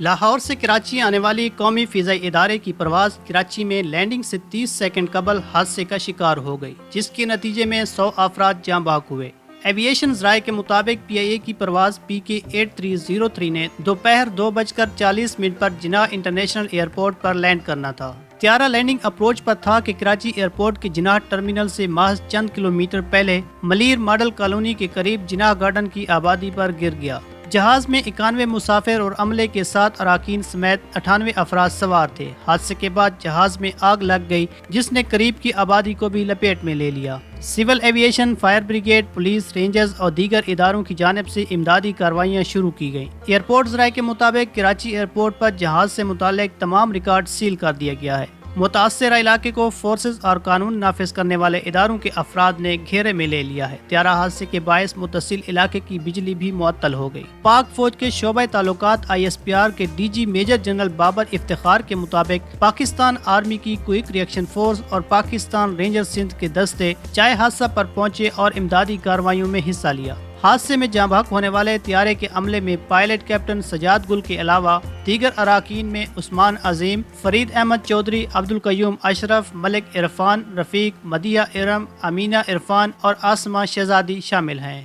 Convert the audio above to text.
لاہور سے کراچی آنے والی قومی فضائی ادارے کی پرواز کراچی میں لینڈنگ سے 30 سیکنڈ قبل حادثے کا شکار ہو گئی، جس کے نتیجے میں 100 افراد جاں بحق ہوئے۔ ایویشن ذرائع کے مطابق پی آئی اے کی پرواز PK-8303 نے دوپہر 2:40 پر جناح انٹرنیشنل ایئرپورٹ پر لینڈ کرنا تھا۔ طیارہ لینڈنگ اپروچ پر تھا کہ کراچی ایئرپورٹ کے جناح ٹرمینل سے محض چند کلومیٹر پہلے ملیر ماڈل کالونی کے قریب جناح گارڈن کی آبادی پر گر گیا۔ جہاز میں 91 مسافر اور عملے کے 7 اراکین سمیت 98 افراد سوار تھے۔ حادثے کے بعد جہاز میں آگ لگ گئی، جس نے قریب کی آبادی کو بھی لپیٹ میں لے لیا۔ Civil aviation, fire brigade, police, rangers اور دیگر اداروں کی جانب سے امدادی کارروائیاں شروع کی گئیں۔ ایئرپورٹ ذرائع کے مطابق کراچی ایئرپورٹ پر جہاز سے متعلق تمام ریکارڈ سیل کر دیا گیا ہے۔ متاثرہ علاقے کو فورسز اور قانون نافذ کرنے والے اداروں کے افراد نے گھیرے میں لے لیا ہے۔ طیارہ حادثے کے باعث متصل علاقے کی بجلی بھی معطل ہو گئی۔ پاک فوج کے شعبہ تعلقات ISPR کے DG major general Babar Iftikhar کے مطابق پاکستان آرمی کی کوئک ریئیکشن فورس اور پاکستان رینجر سندھ کے دستے چائے حادثہ پر پہنچے اور امدادی کارروائیوں میں حصہ لیا۔ حادثے میں جاں بحق ہونے والے طیارے کے عملے میں پائلٹ کیپٹن سجاد گل کے علاوہ دیگر اراکین میں عثمان عظیم، فرید احمد چودھری، عبدالقیوم اشرف، ملک عرفان، رفیق، مدیہ ارم، امینہ عرفان اور آسمہ شہزادی شامل ہیں۔